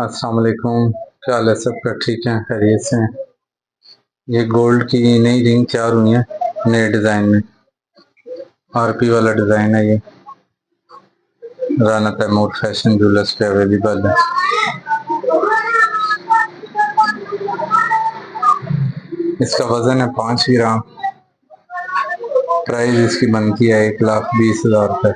अस्सलाम वालेकुम। क्या हाल है सबका? ठीक है, खैरियत से हैं? ये गोल्ड की नई रिंग तैयार हुई है नए डिज़ाइन में। आरपी वाला डिज़ाइन है। ये राना तैमूर फैशन ज्वेलर्स पे अवेलेबल है। इसका वजन है 5 ग्राम। प्राइस इसकी बनती है 1,20,000 रुपये।